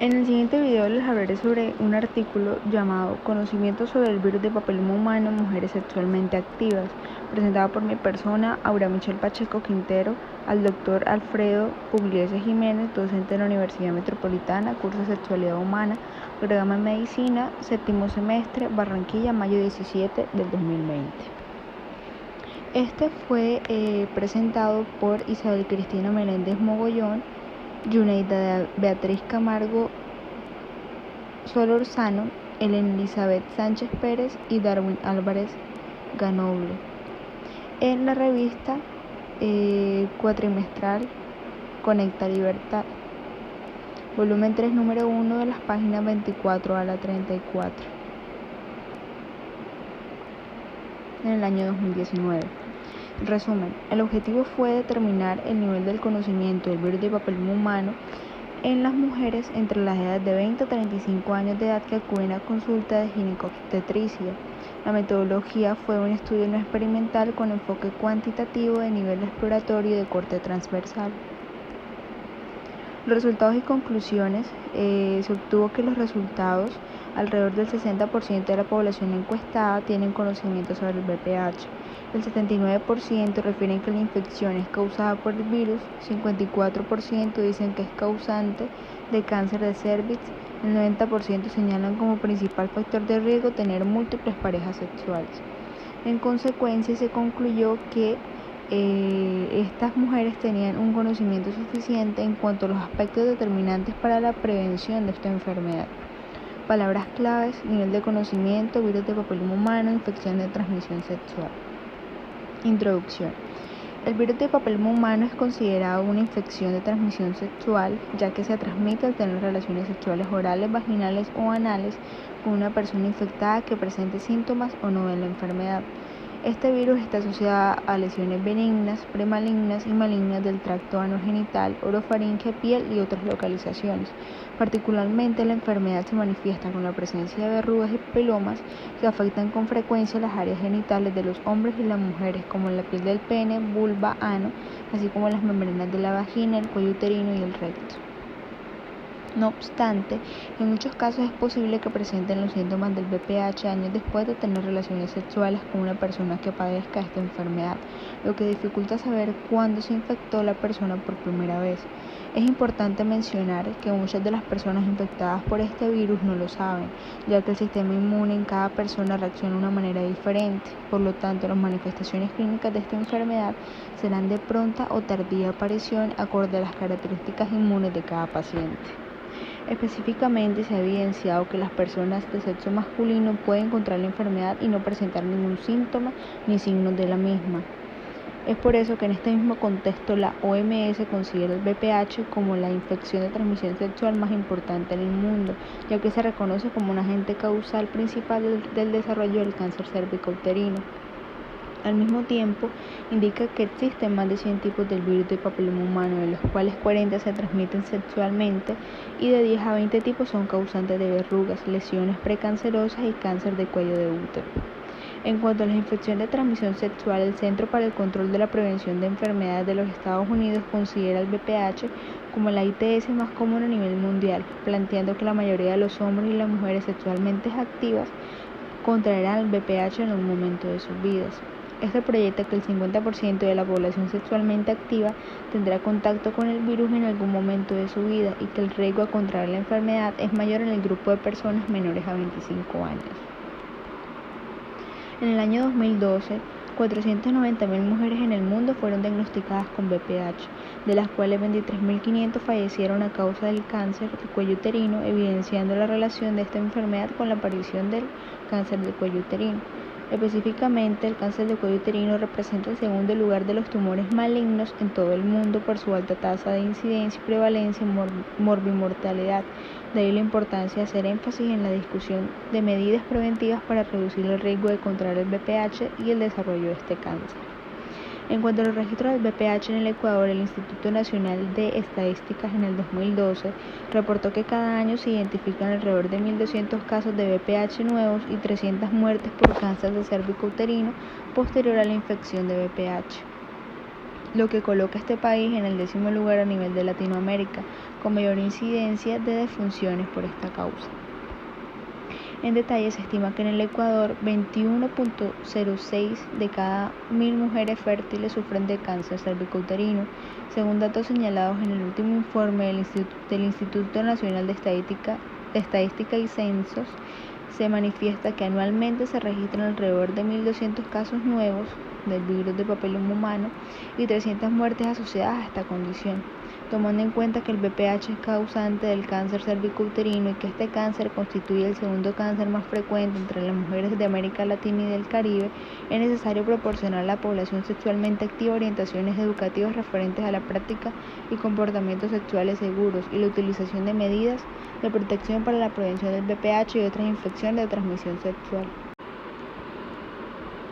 En el siguiente video les hablaré sobre un artículo llamado Conocimiento sobre el virus de papiloma humano en mujeres sexualmente activas, presentado por mi persona, Aura Michelle Pacheco Quintero, al doctor Alfredo Pugliese Jiménez, docente de la Universidad Metropolitana, curso de Sexualidad Humana, programa en Medicina, séptimo semestre, Barranquilla, mayo 17 del 2020. Este fue presentado por Isabel Cristina Meléndez Mogollón, Yuneida Beatriz Camargo Solorzano, Elena Elizabeth Sánchez Pérez y Darwin Álvarez Ganoble, en la revista cuatrimestral Conecta Libertad, volumen 3, número 1, de las páginas 24 a la 34, en el año 2019. Resumen: el objetivo fue determinar el nivel del conocimiento del virus de papiloma humano en las mujeres entre las edades de 20 a 35 años de edad que acuden a consulta de ginecobstetricia. La metodología fue un estudio no experimental con enfoque cuantitativo de nivel exploratorio de corte transversal. Los resultados y conclusiones: se obtuvo que los resultados, alrededor del 60% de la población encuestada tienen conocimiento sobre el VPH. El 79% refieren que la infección es causada por el virus, 54% dicen que es causante de cáncer de cervix, el 90% señalan como principal factor de riesgo tener múltiples parejas sexuales. En consecuencia, se concluyó que estas mujeres tenían un conocimiento suficiente en cuanto a los aspectos determinantes para la prevención de esta enfermedad. Palabras claves: nivel de conocimiento, virus de papiloma humano, infección de transmisión sexual. Introducción. El virus de papiloma humano es considerado una infección de transmisión sexual, ya que se transmite al tener relaciones sexuales orales, vaginales o anales con una persona infectada que presente síntomas o no de la enfermedad. Este virus está asociado a lesiones benignas, premalignas y malignas del tracto anogenital, orofaringe, piel y otras localizaciones. Particularmente, la enfermedad se manifiesta con la presencia de verrugas y papilomas que afectan con frecuencia las áreas genitales de los hombres y las mujeres, como la piel del pene, vulva, ano, así como las membranas de la vagina, el cuello uterino y el recto. No obstante, en muchos casos es posible que presenten los síntomas del VPH años después de tener relaciones sexuales con una persona que padezca esta enfermedad, lo que dificulta saber cuándo se infectó la persona por primera vez. Es importante mencionar que muchas de las personas infectadas por este virus no lo saben, ya que el sistema inmune en cada persona reacciona de una manera diferente. Por lo tanto, las manifestaciones clínicas de esta enfermedad serán de pronta o tardía aparición acorde a las características inmunes de cada paciente. Específicamente, se ha evidenciado que las personas de sexo masculino pueden contraer la enfermedad y no presentar ningún síntoma ni signos de la misma. Es por eso que en este mismo contexto la OMS considera el VPH como la infección de transmisión sexual más importante en el mundo, ya que se reconoce como un agente causal principal del desarrollo del cáncer cervicouterino. Al mismo tiempo, indica que existen más de 100 tipos del virus de papiloma humano, de los cuales 40 se transmiten sexualmente y de 10 a 20 tipos son causantes de verrugas, lesiones precancerosas y cáncer de cuello de útero. En cuanto a las infecciones de transmisión sexual, el Centro para el Control de la Prevención de Enfermedades de los Estados Unidos considera el VPH como la ITS más común a nivel mundial, planteando que la mayoría de los hombres y las mujeres sexualmente activas contraerán el VPH en algún momento de sus vidas. Esto proyecta que el 50% de la población sexualmente activa tendrá contacto con el virus en algún momento de su vida y que el riesgo a contraer la enfermedad es mayor en el grupo de personas menores a 25 años. En el año 2012, 490.000 mujeres en el mundo fueron diagnosticadas con VPH, de las cuales 23.500 fallecieron a causa del cáncer del cuello uterino, evidenciando la relación de esta enfermedad con la aparición del cáncer del cuello uterino. Específicamente, el cáncer de cuello uterino representa el segundo lugar de los tumores malignos en todo el mundo por su alta tasa de incidencia y prevalencia y morbimortalidad. De ahí la importancia de hacer énfasis en la discusión de medidas preventivas para reducir el riesgo de contraer el VPH y el desarrollo de este cáncer. En cuanto a los registros del VPH en el Ecuador, el Instituto Nacional de Estadísticas en el 2012 reportó que cada año se identifican alrededor de 1.200 casos de VPH nuevos y 300 muertes por cáncer de cervicouterino posterior a la infección de VPH. lo que coloca a este país en el 10º lugar a nivel de Latinoamérica, con mayor incidencia de defunciones por esta causa. En detalle, se estima que en el Ecuador 21.06 de cada 1000 mujeres fértiles sufren de cáncer cervicouterino, según datos señalados en el último informe del Instituto Nacional de Estadística y Censos. Se manifiesta que anualmente se registran alrededor de 1.200 casos nuevos del virus de papiloma humano y 300 muertes asociadas a esta condición, tomando en cuenta que el VPH es causante del cáncer cervicouterino y que este cáncer constituye el segundo cáncer más frecuente entre las mujeres de América Latina y del Caribe. Es necesario proporcionar a la población sexualmente activa orientaciones educativas referentes a la práctica y comportamientos sexuales seguros y la utilización de medidas de protección para la prevención del VPH y otras infecciones de transmisión sexual.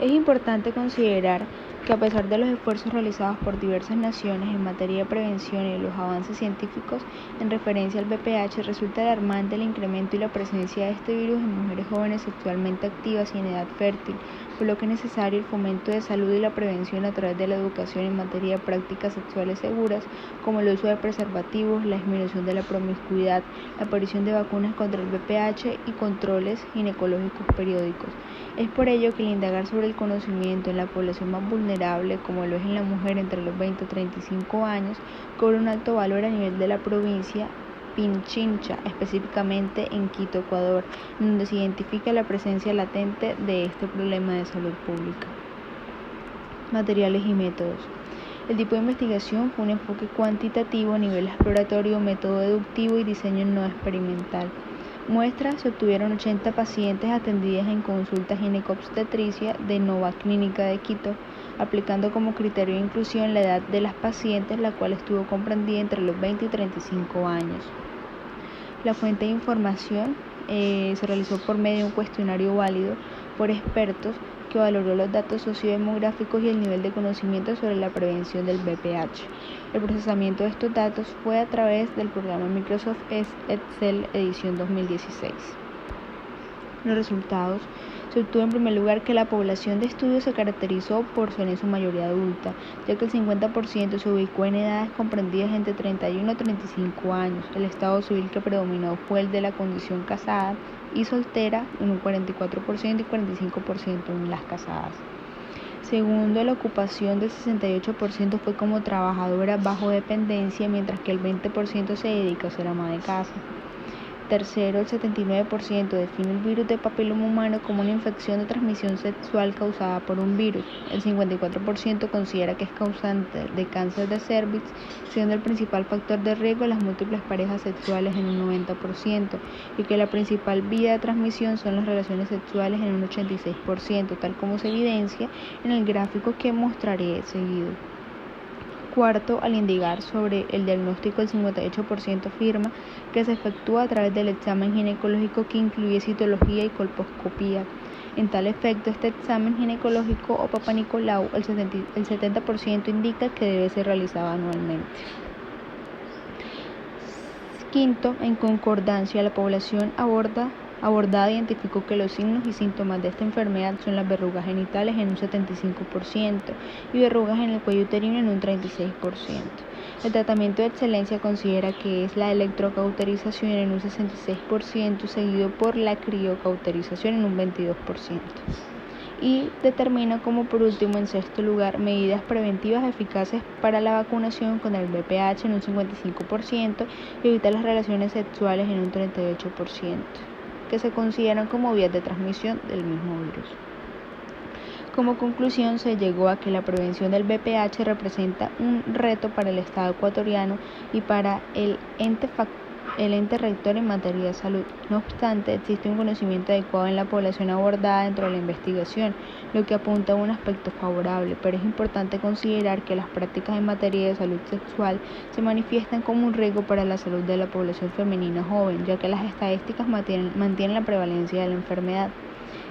Es importante considerar que a pesar de los esfuerzos realizados por diversas naciones en materia de prevención y los avances científicos en referencia al VPH, resulta alarmante el incremento y la presencia de este virus en mujeres jóvenes sexualmente activas y en edad fértil, por lo que es necesario el fomento de salud y la prevención a través de la educación en materia de prácticas sexuales seguras, como el uso de preservativos, la disminución de la promiscuidad, la aparición de vacunas contra el VPH y controles ginecológicos periódicos. Es por ello que el indagar sobre el conocimiento en la población más vulnerable, como lo es en la mujer entre los 20 y 35 años, cobra un alto valor a nivel de la provincia Pichincha, específicamente en Quito, Ecuador, donde se identifica la presencia latente de este problema de salud pública. Materiales y métodos. El tipo de investigación fue un enfoque cuantitativo a nivel exploratorio, método deductivo y diseño no experimental. Muestras: se obtuvieron 80 pacientes atendidas en consulta ginecobstetricia de Nova Clínica de Quito, aplicando como criterio de inclusión la edad de las pacientes, la cual estuvo comprendida entre los 20 y 35 años. La fuente de información se realizó por medio de un cuestionario válido por expertos que valoró los datos sociodemográficos y el nivel de conocimiento sobre la prevención del VPH. El procesamiento de estos datos fue a través del programa Microsoft Excel edición 2016. Los resultados: se obtuvo en primer lugar que la población de estudio se caracterizó por ser en su mayoría adulta, ya que el 50% se ubicó en edades comprendidas entre 31 y 35 años. El estado civil que predominó fue el de la condición casada y soltera en un 44% y 45% en las casadas. Segundo, la ocupación del 68% fue como trabajadora bajo dependencia, mientras que el 20% se dedica a ser ama de casa. Tercero, el 79% define el virus de papiloma humano como una infección de transmisión sexual causada por un virus. El 54% considera que es causante de cáncer de cervix, siendo el principal factor de riesgo las múltiples parejas sexuales en un 90%, y que la principal vía de transmisión son las relaciones sexuales en un 86%, tal como se evidencia en el gráfico que mostraré seguido. Cuarto, al indicar sobre el diagnóstico, el 58% afirma que se efectúa a través del examen ginecológico, que incluye citología y colposcopía. En tal efecto, este examen ginecológico o Papa Nicolau, el 70% indica que debe ser realizado anualmente. Quinto, en concordancia, la población abordada identificó que los signos y síntomas de esta enfermedad son las verrugas genitales en un 75% y verrugas en el cuello uterino en un 36%. El tratamiento de excelencia considera que es la electrocauterización en un 66%, seguido por la criocauterización en un 22%. Y determina como por último, en sexto lugar, medidas preventivas eficaces para la vacunación con el VPH en un 55% y evitar las relaciones sexuales en un 38%, que se consideran como vías de transmisión del mismo virus. Como conclusión, se llegó a que la prevención del VPH representa un reto para el Estado ecuatoriano y para el ente rector en materia de salud. No obstante, existe un conocimiento adecuado en la población abordada dentro de la investigación, lo que apunta a un aspecto favorable, pero es importante considerar que las prácticas en materia de salud sexual se manifiestan como un riesgo para la salud de la población femenina joven, ya que las estadísticas mantienen la prevalencia de la enfermedad.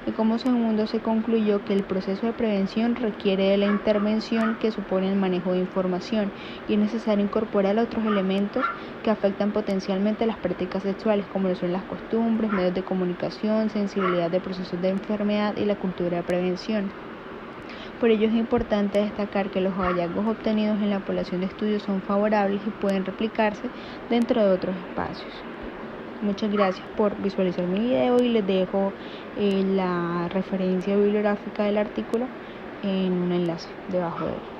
Y como segundo, se concluyó que el proceso de prevención requiere de la intervención que supone el manejo de información, y es necesario incorporar otros elementos que afectan potencialmente las prácticas sexuales, como lo son las costumbres, medios de comunicación, sensibilidad de procesos de enfermedad y la cultura de prevención. Por ello es importante destacar que los hallazgos obtenidos en la población de estudio son favorables y pueden replicarse dentro de otros espacios. Muchas gracias por visualizar mi video y les dejo la referencia bibliográfica del artículo en un enlace debajo de él.